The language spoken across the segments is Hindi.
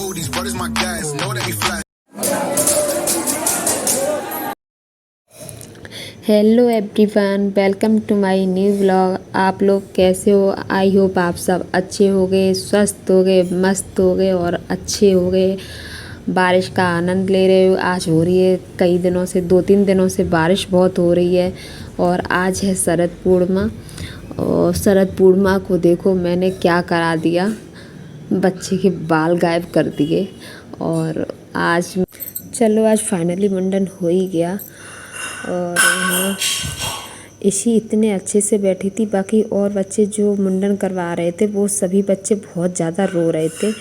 know these brothers my guys, know that we fly. Hello everyone, welcome to my new vlog. आप लोग कैसे हो? आई होप आप सब अच्छे हो गए, स्वस्थ हो गए, मस्त हो गए और अच्छे हो गए। बारिश का आनंद ले रहे हो। आज हो रही है कई दिनों से, 2-3 दिनों से बारिश बहुत हो रही है। और आज है शरद पूर्णिमा। और शरद पूर्णिमा को देखो मैंने क्या करा दिया, बच्चे के बाल गायब कर दिए। और आज चलो, आज फाइनली मुंडन हो ही गया। और यहाँ इसी इतने अच्छे से बैठी थी। बाकी और बच्चे जो मुंडन करवा रहे थे वो सभी बच्चे बहुत ज़्यादा रो रहे थे।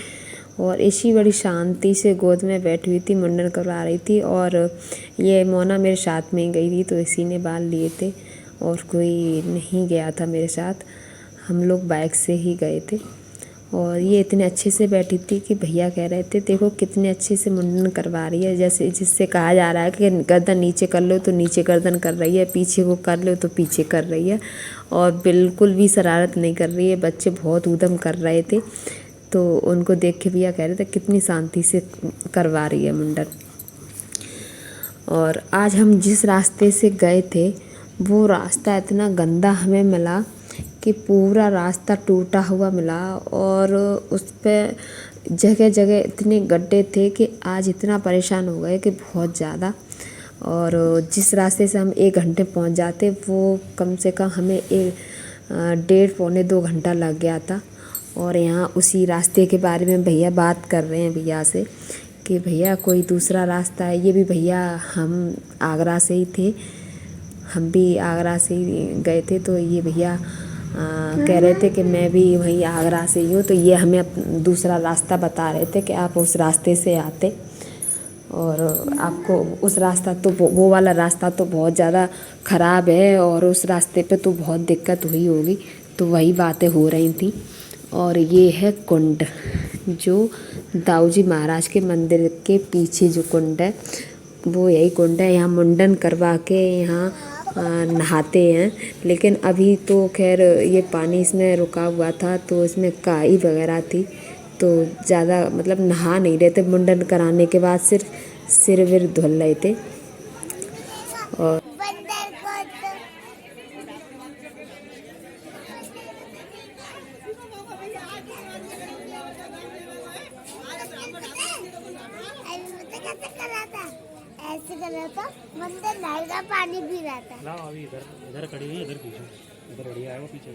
और इसी बड़ी शांति से गोद में बैठी हुई थी, मुंडन करवा रही थी। और ये मोना मेरे साथ में ही गई थी, तो इसी ने बाल लिए थे और कोई नहीं गया था मेरे साथ। हम लोग बाइक से ही गए थे। और ये इतने अच्छे से बैठी थी कि भैया कह रहे थे देखो कितने अच्छे से मुंडन करवा रही है, जैसे जिससे कहा जा रहा है कि गर्दन नीचे कर लो तो नीचे गर्दन कर रही है, पीछे को कर लो तो पीछे कर रही है। और बिल्कुल भी शरारत नहीं कर रही है। बच्चे बहुत ऊधम कर रहे थे, तो उनको देख के भैया कह रहे थे कितनी शांति से करवा रही है मुंडन। और आज हम जिस रास्ते से गए थे वो रास्ता इतना गंदा हमें मिला कि पूरा रास्ता टूटा हुआ मिला। और उस पर जगह जगह इतने गड्ढे थे कि आज इतना परेशान हो गए कि बहुत ज़्यादा। और जिस रास्ते से हम 1 घंटे पहुंच जाते वो कम से कम हमें 1.5-2 घंटा लग गया था। और यहाँ उसी रास्ते के बारे में भैया बात कर रहे हैं भैया से कि भैया कोई दूसरा रास्ता है। ये भी भैया हम आगरा से ही थे, हम भी आगरा से ही गए थे। तो ये भैया कह रहे थे कि मैं भी वहीं आगरा से ही हूँ। तो ये हमें दूसरा रास्ता बता रहे थे कि आप उस रास्ते से आते और आपको उस रास्ता तो वो वाला रास्ता तो बहुत ज़्यादा ख़राब है और उस रास्ते पे तो बहुत दिक्कत हुई होगी। तो वही बातें हो रही थी। और ये है कुंड, जो दाऊ जी महाराज के मंदिर के पीछे जो कुंड है वो यही कुंड है। यहाँ मुंडन करवा के यहाँ नहाते हैं। लेकिन अभी तो खैर ये पानी इसमें रुका हुआ था तो इसमें काई वगैरह थी, तो ज़्यादा मतलब नहा नहीं रहे थे। मुंडन कराने के बाद सिर्फ सिर विर धुल रहे थे। और ऐसे कर रहा था, मंदिर लाएगा पानी भी रहा था। लाओ अभी इधर इधर खड़ी हुई है, इधर पीछे, इधर बढ़िया है वो पीछे।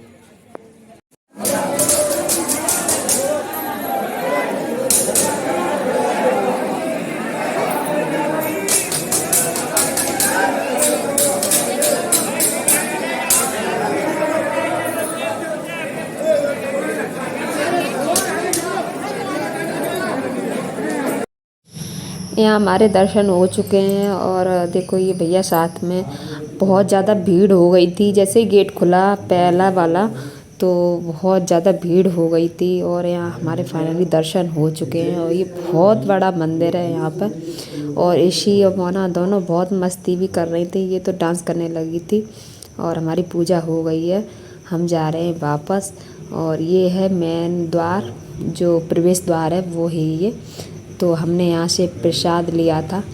यहाँ हमारे दर्शन हो चुके हैं। और देखो ये भैया साथ में, बहुत ज़्यादा भीड़ हो गई थी। जैसे ही गेट खुला पहला वाला तो बहुत ज़्यादा भीड़ हो गई थी। और यहाँ हमारे फाइनली दर्शन हो चुके हैं। और ये बहुत बड़ा मंदिर है यहाँ पर। और ईशी और मोना दोनों बहुत मस्ती भी कर रही थी, ये तो डांस करने लगी थी। और हमारी पूजा हो गई है, हम जा रहे हैं वापस। और ये है मेन द्वार, जो प्रवेश द्वार है वो है ये। तो हमने यहाँ से प्रसाद लिया था।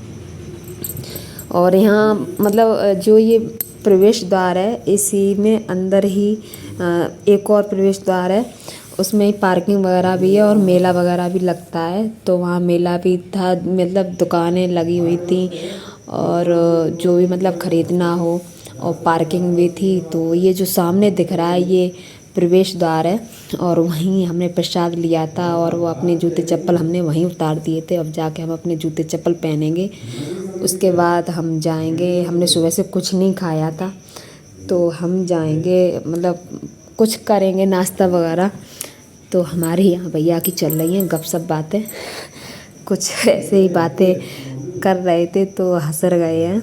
और यहाँ मतलब जो ये प्रवेश द्वार है इसी में अंदर ही एक और प्रवेश द्वार है, उसमें ही पार्किंग वगैरह भी है और मेला वगैरह भी लगता है। तो वहाँ मेला भी था, मतलब दुकानें लगी हुई थी और जो भी मतलब ख़रीदना हो, और पार्किंग भी थी। तो ये जो सामने दिख रहा है ये प्रवेश द्वार है। और वहीं हमने प्रसाद लिया था और वो अपने जूते चप्पल हमने वहीं उतार दिए थे। अब जाके हम अपने जूते चप्पल पहनेंगे, उसके बाद हम जाएंगे। हमने सुबह से कुछ नहीं खाया था तो हम जाएंगे, मतलब कुछ करेंगे नाश्ता वगैरह। तो हमारे यहाँ भैया की चल रही हैं गपशप बातें, कुछ ऐसे ही बातें कर रहे थे तो हंस गए हैं।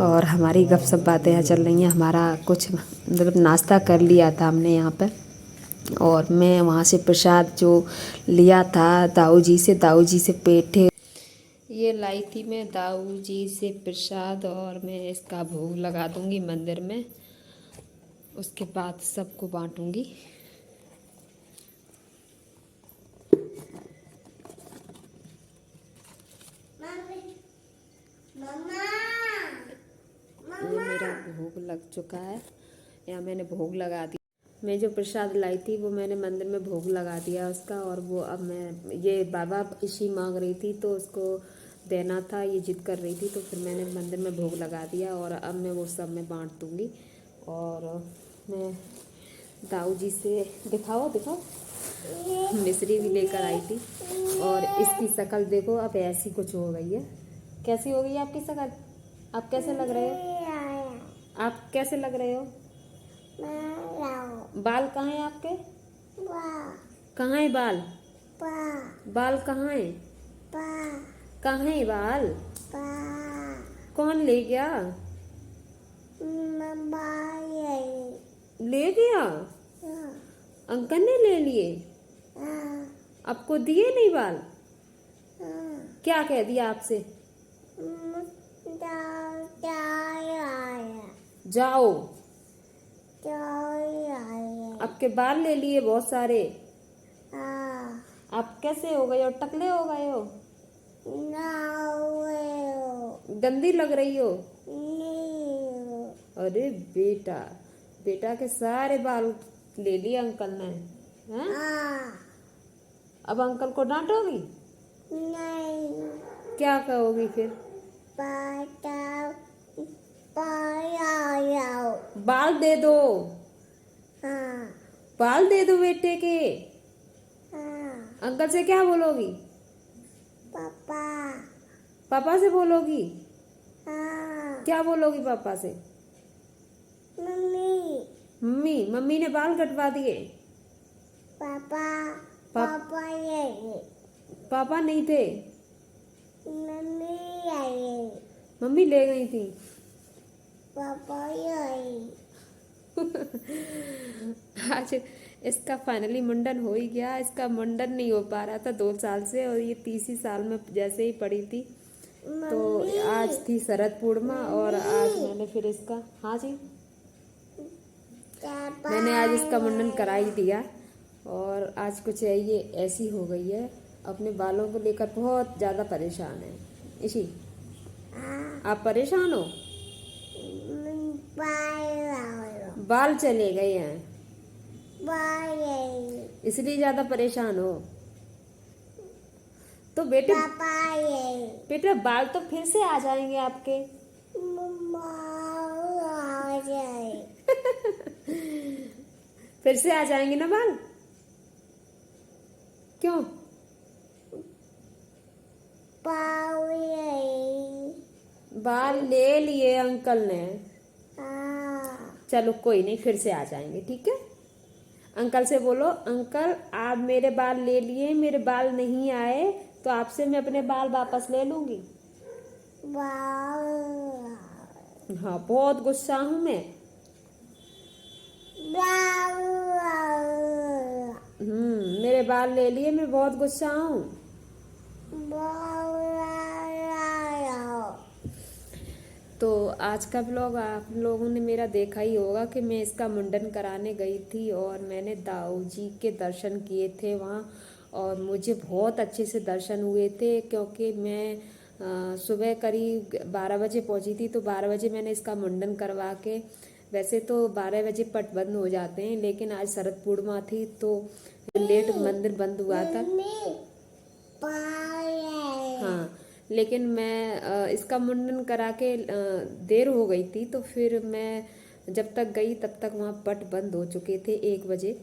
और हमारी गपशप बातें यहाँ चल रही हैं। हमारा कुछ मतलब नाश्ता कर लिया था हमने यहाँ पर। और मैं वहाँ से प्रसाद जो लिया था दाऊ जी से पेठे ये लाई थी मैं दाऊ जी से प्रसाद। और मैं इसका भोग लगा दूँगी मंदिर में, उसके बाद सबको बांटूँगी। लग चुका है। यहाँ मैंने भोग लगा दिया। मैं जो प्रसाद लाई थी वो मैंने मंदिर में भोग लगा दिया उसका, और वो अब मैं ये बाबा इसी मांग रही थी तो उसको देना था, ये जिद कर रही थी, तो फिर मैंने मंदिर में भोग लगा दिया और अब मैं वो सब में बांट दूँगी। और मैं दाऊ जी से दिखाओ मिश्री भी लेकर आई थी, और इसकी शक्ल देखो अब ऐसी कुछ हो गई है। कैसी हो गई है आपकी शक्ल? आप कैसे लग रहे हो? आप कैसे लग रहे हो? बाल कहाँ हैं आपके? कहाँ है बाल? बाल कहाँ है? कहाँ है बाल? कौन ले गया? ले गया? अंकल ने ले लिए? आपको दिए नहीं बाल? क्या कह दिया आपसे? जाओ। आपके बाल ले लिए बहुत सारे? आप कैसे हो गए हो? टकले हो गए हो? गंदी लग रही हो? अरे बेटा के सारे बाल ले लिए अंकल ने, हैं? अब अंकल को डांटोगी? क्या कहोगी फिर? बाल दे दो। बाल दे दो बेटे के। अंकल से क्या बोलोगी? पापा से बोलोगी? क्या बोलोगी पापा से? मम्मी ने बाल कटवा दिए? पापा नहीं थे? मम्मी ले गई थी? आज इसका फाइनली मुंडन हो ही गया। इसका मुंडन नहीं हो पा रहा था 2 साल से, और ये तीसरी साल में जैसे ही पड़ी थी। तो आज थी शरद पूर्णिमा और आज मैंने फिर इसका, हाँ जी, मैंने आज इसका मुंडन करा ही दिया। और आज कुछ है ये ऐसी हो गई है, अपने बालों को लेकर बहुत ज़्यादा परेशान है। इसी आप परेशान हो? बाल चले गए हैं इसलिए ज़्यादा परेशान हो? तो बेटा बाल तो फिर से आ जाएंगे आपके। फिर से आ जाएंगे ना बाल? क्यों? बाल ले लिए अंकल ने। चलो कोई नहीं, फिर से आ जाएंगे, ठीक है। अंकल से बोलो, अंकल आप मेरे बाल ले लिए, मेरे बाल नहीं आए, तो आपसे मैं अपने बाल वापस ले लूंगी। हाँ बहुत गुस्सा हूँ मैं। मेरे बाल ले लिए, मैं बहुत गुस्सा हूँ। तो आज का ब्लॉग आप लोगों ने मेरा देखा ही होगा कि मैं इसका मुंडन कराने गई थी और मैंने दाऊ जी के दर्शन किए थे वहाँ, और मुझे बहुत अच्छे से दर्शन हुए थे, क्योंकि मैं सुबह करीब 12 बजे पहुँची थी। तो 12 बजे मैंने इसका मुंडन करवा के, वैसे तो 12 बजे पट बंद हो जाते हैं, लेकिन आज शरद पूर्णिमा थी तो लेट मंदिर बंद हुआ था। हाँ, लेकिन मैं इसका मुंडन करा के देर हो गई थी, तो फिर मैं जब तक गई तब तक वहाँ पट बंद हो चुके थे 1 बजे,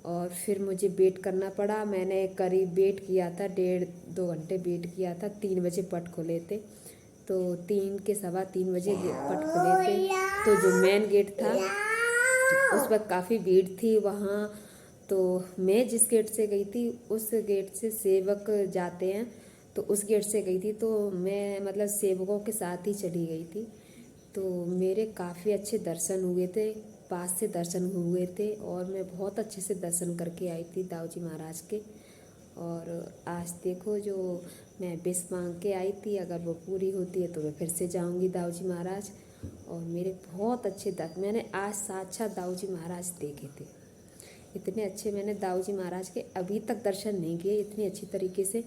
और फिर मुझे वेट करना पड़ा। मैंने करीब वेट किया था 1.5-2 घंटे वेट किया था। 3 बजे पट खुले थे, तो 3 के सवा 3 बजे पट खुले थे। तो जो मेन गेट था उस पर काफ़ी भीड़ थी वहाँ। तो मैं जिस गेट से गई थी उस गेट से सेवक जाते हैं, तो उस गेट से गई थी, तो मैं मतलब सेवकों के साथ ही चली गई थी। तो मेरे काफ़ी अच्छे दर्शन हुए थे, पास से दर्शन हुए थे, और मैं बहुत अच्छे से दर्शन करके आई थी दाऊ जी महाराज के। और आज देखो जो मैं विश मांग के आई थी, अगर वो पूरी होती है तो मैं फिर से जाऊंगी दाऊ जी महाराज। और मेरे बहुत अच्छे मैंने आज साक्षात दाऊ जी महाराज देखे थे। इतने अच्छे मैंने दाऊ जी महाराज के अभी तक दर्शन नहीं किए इतनी अच्छी तरीके से।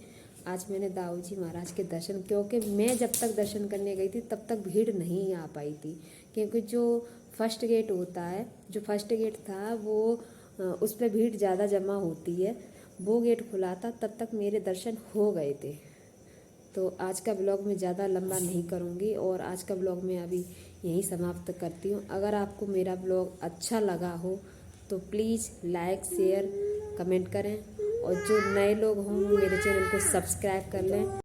आज मैंने दाऊ जी महाराज के दर्शन, क्योंकि मैं जब तक दर्शन करने गई थी तब तक भीड़ नहीं आ पाई थी, क्योंकि जो फर्स्ट गेट होता है, जो फर्स्ट गेट था वो उस पर भीड़ ज़्यादा जमा होती है, वो गेट खुला था, तब तक मेरे दर्शन हो गए थे। तो आज का ब्लॉग मैं ज़्यादा लंबा नहीं करूँगी और आज का ब्लॉग मैं अभी यहीं समाप्त करती हूँ। अगर आपको मेरा ब्लॉग अच्छा लगा हो तो प्लीज़ लाइक शेयर कमेंट करें और जो नए लोग हों मेरे चैनल को सब्सक्राइब कर लें।